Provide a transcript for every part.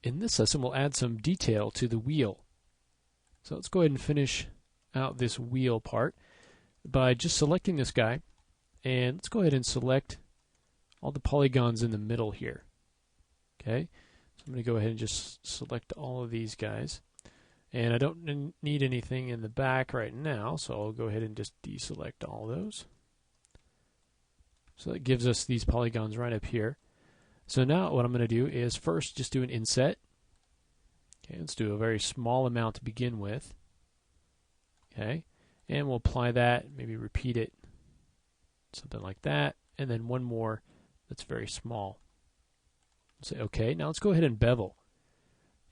In this lesson, we'll add some detail to the wheel. So let's go ahead and finish out this wheel part by just selecting this guy, and let's go ahead and select all the polygons in the middle here. Okay, so I'm going to go ahead and just select all of these guys, and I don't need anything in the back right now, so I'll go ahead and just deselect all those. So that gives us these polygons right up here. So now what I'm going to do is first just do an inset. Okay, let's do a very small amount to begin with. Okay, and we'll apply that, maybe repeat it, something like that, and then one more that's very small. Say okay. Now let's go ahead and bevel,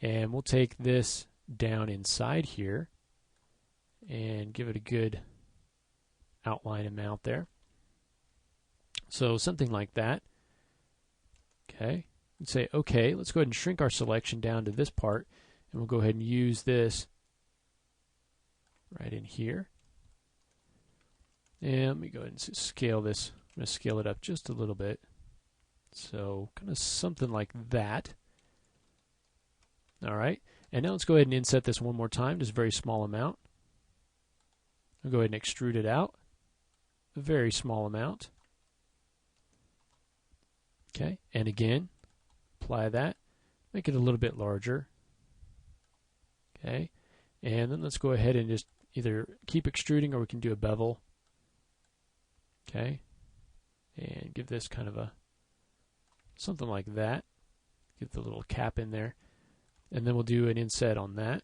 and we'll take this down inside here and give it a good outline amount there. So something like that. Okay, and say okay. Let's go ahead and shrink our selection down to this part, and we'll go ahead and use this right in here. And let me go ahead and scale this. I'm going to scale it up just a little bit. So kind of something like that. All right, and now let's go ahead and inset this one more time, just a very small amount. I'll go ahead and extrude it out, a very small amount. Okay, and again, apply that, make it a little bit larger. Okay, and then let's go ahead and just either keep extruding or we can do a bevel. Okay, and give this kind of a something like that. Get the little cap in there, and then we'll do an inset on that.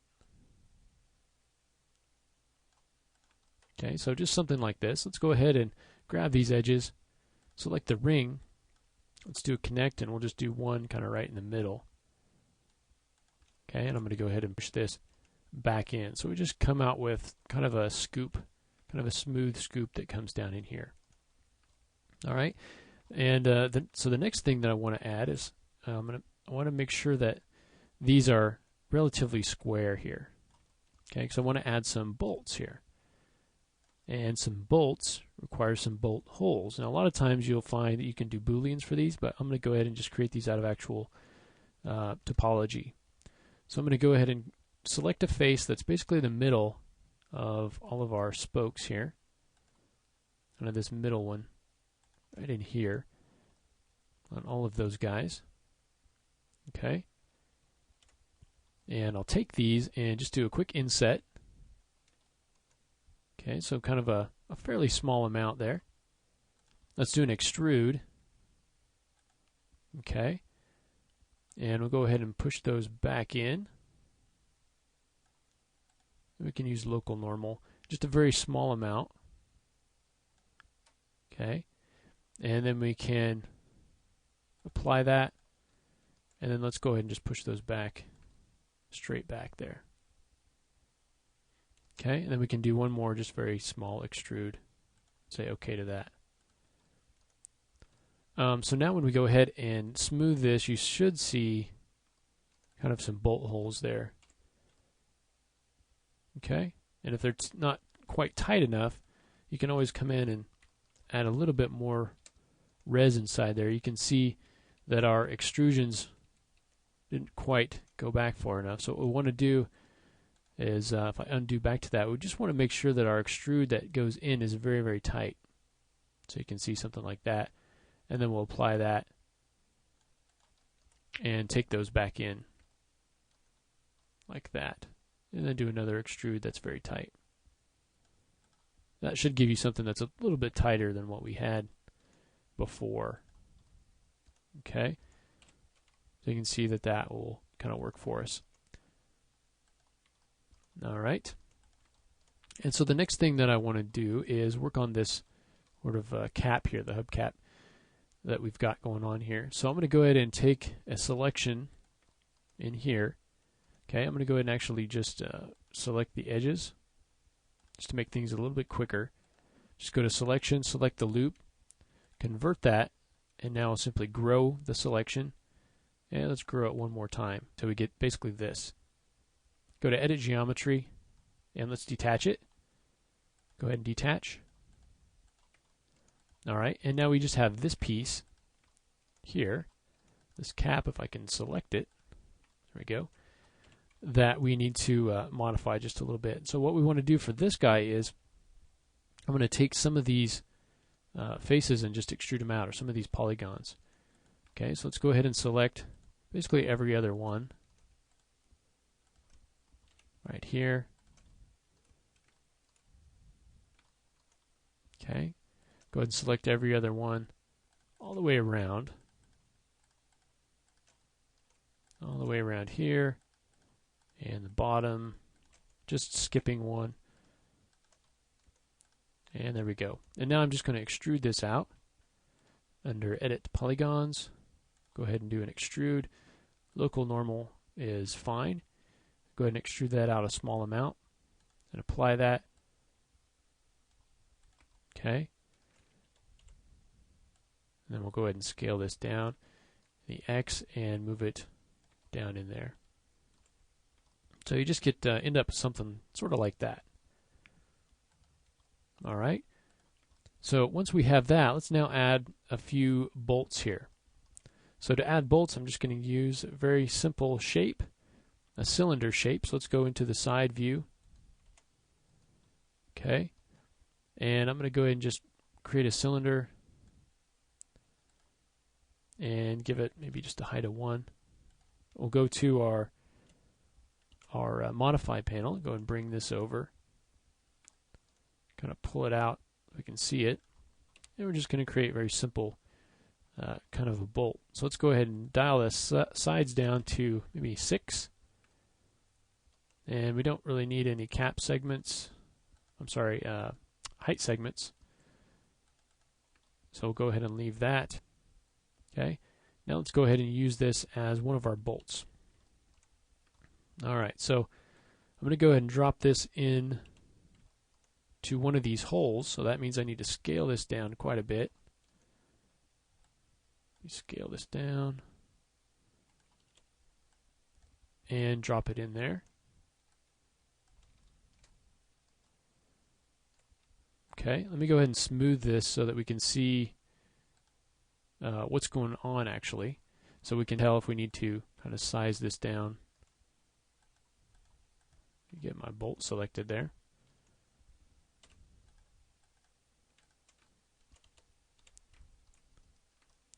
Okay, so just something like this. Let's go ahead and grab these edges, select the ring. Let's do a connect, and we'll just do one kind of right in the middle. Okay, and I'm going to go ahead and push this back in. So we just come out with kind of a scoop, kind of a smooth scoop that comes down in here. All right, and so the next thing that I want to add is I want to make sure that these are relatively square here. Okay, because I want to add some bolts here. And some bolts require some bolt holes. Now a lot of times you'll find that you can do booleans for these, but I'm going to go ahead and just create these out of actual topology. So I'm going to go ahead and select a face that's basically the middle of all of our spokes here. Kind of this middle one right in here on all of those guys. Okay. And I'll take these and just do a quick inset. Okay, so kind of a fairly small amount there. Let's do an extrude. Okay, and we'll go ahead and push those back in. We can use local normal, just a very small amount. Okay, and then we can apply that, and then let's go ahead and just push those back, straight back there. Okay, and then we can do one more, just very small extrude. Say okay to that. So now when we go ahead and smooth this, you should see kind of some bolt holes there. Okay, and if they're not quite tight enough, you can always come in and add a little bit more resin inside there. You can see that our extrusions didn't quite go back far enough. So what we want to do is if I undo back to that, we just want to make sure that our extrude that goes in is very, very tight. So you can see something like that. And then we'll apply that and take those back in like that. And then do another extrude that's very tight. That should give you something that's a little bit tighter than what we had before. Okay? So you can see that that will kind of work for us. All right, and so the next thing that I want to do is work on this sort of cap here, the hub cap that we've got going on here. So I'm going to go ahead and take a selection in here. Okay, I'm going to go ahead and actually just select the edges just to make things a little bit quicker. Just go to selection, select the loop, convert that, and now I'll simply grow the selection. And let's grow it one more time so we get basically this. Go to Edit Geometry, and let's detach it. Go ahead and detach. All right, and now we just have this piece here, this cap, if I can select it. There we go. That we need to modify just a little bit. So what we want to do for this guy is I'm going to take some of these faces and just extrude them out, or some of these polygons. Okay, so let's go ahead and select basically every other one right here. Okay, go ahead and select every other one all the way around. All the way around here. And the bottom, just skipping one. And there we go. And now I'm just going to extrude this out. Under Edit Polygons, go ahead and do an extrude. Local normal is fine. Go ahead and extrude that out a small amount and apply that. Okay. And then we'll go ahead and scale this down, the X, and move it down in there. So you just get end up with something sort of like that. All right. So once we have that, let's now add a few bolts here. So to add bolts, I'm just going to use a very simple shape, a cylinder shape. So let's go into the side view. Okay. And I'm going to go ahead and just create a cylinder and give it maybe just a height of 1. We'll go to our modify panel, go and bring this over, kind of pull it out so we can see it, and we're just going to create a very simple kind of a bolt. So let's go ahead and dial the sides down to maybe 6, and we don't really need any cap segments, height segments, so we'll go ahead and leave that. Okay, now let's go ahead and use this as one of our bolts. Alright, so I'm going to go ahead and drop this in to one of these holes, so that means I need to scale this down quite a bit. Scale this down and drop it in there. Okay, let me go ahead and smooth this so that we can see what's going on actually, so we can tell if we need to kind of size this down. Get my bolt selected there.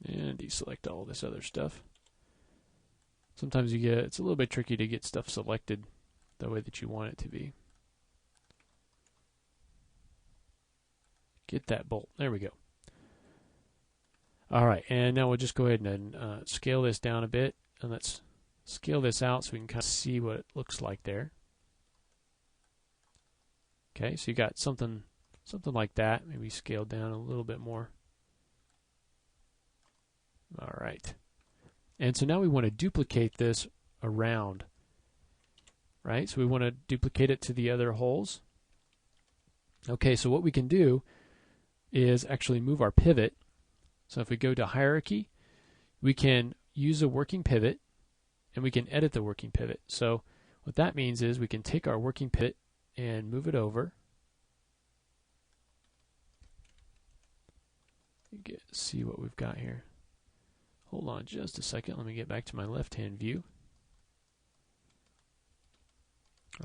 And deselect all this other stuff. Sometimes it's a little bit tricky to get stuff selected the way that you want it to be. Get that bolt. There we go. Alright, and now we'll just go ahead and scale this down a bit, and let's scale this out so we can kind of see what it looks like there. Okay, so you got something like that, maybe scaled down a little bit more. Alright, and so now we want to duplicate this around, right? So we want to duplicate it to the other holes. Okay, so what we can do is actually move our pivot. So if we go to hierarchy, we can use a working pivot, and we can edit the working pivot. So what that means is we can take our working pivot and move it over. See what we've got here. Hold on just a second. Let me get back to my left-hand view.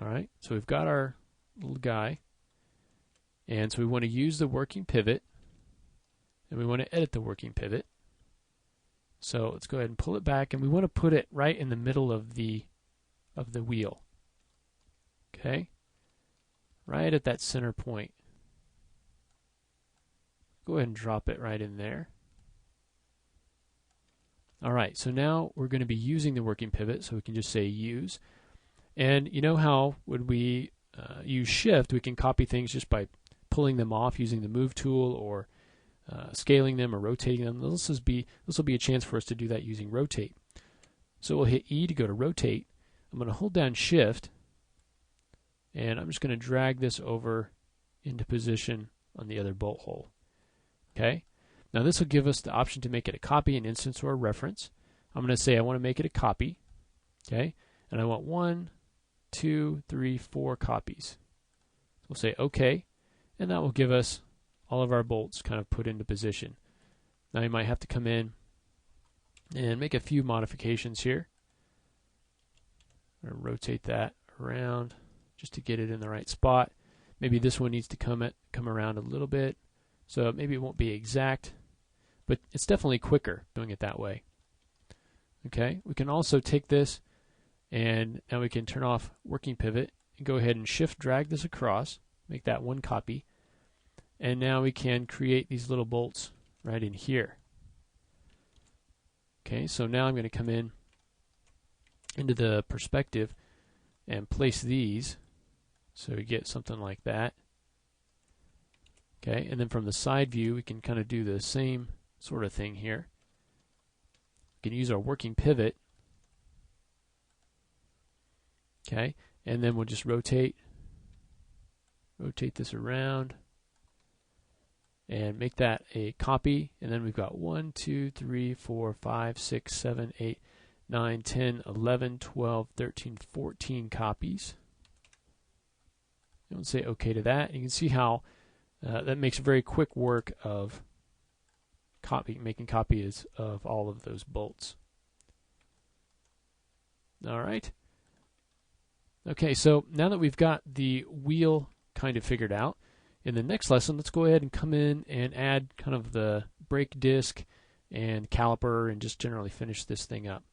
Alright, so we've got our little guy. And so we want to use the working pivot. And we want to edit the working pivot. So let's go ahead and pull it back. And we want to put it right in the middle of the wheel. Okay? Right at that center point. Go ahead and drop it right in there. Alright, so now we're going to be using the working pivot, so we can just say use. And you know how when we use shift, we can copy things just by pulling them off using the move tool, or scaling them or rotating them. This will be a chance for us to do that using rotate. So we'll hit E to go to rotate. I'm going to hold down shift, and I'm just going to drag this over into position on the other bolt hole. Okay. Now this will give us the option to make it a copy, an instance, or a reference. I'm going to say I want to make it a copy. Okay. And I want 1, 2, 3, 4 copies. We'll say OK, and that will give us all of our bolts kind of put into position. Now you might have to come in and make a few modifications here. I'm going to rotate that around just to get it in the right spot. Maybe this one needs to come around a little bit, so maybe it won't be exact, but it's definitely quicker doing it that way. Okay, we can also take this and now we can turn off working pivot and go ahead and shift drag this across, make that one copy, and now we can create these little bolts right in here. Okay, so now I'm going to come into the perspective and place these so we get something like that. Okay, and then from the side view we can kind of do the same sort of thing here. We can use our working pivot. Okay, and then we'll just rotate this around and make that a copy, and then we've got 1, 2, 3, 4, 5, 6, 7, 8, 9, 10, 11, 12, 13, 14 copies. And we'll say OK to that. You can see how that makes very quick work of making copies of all of those bolts. All right. Okay, so now that we've got the wheel kind of figured out, in the next lesson, let's go ahead and come in and add kind of the brake disc and caliper and just generally finish this thing up.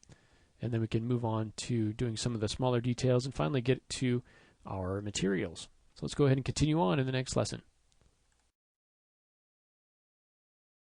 And then we can move on to doing some of the smaller details and finally get to our materials. So let's go ahead and continue on in the next lesson.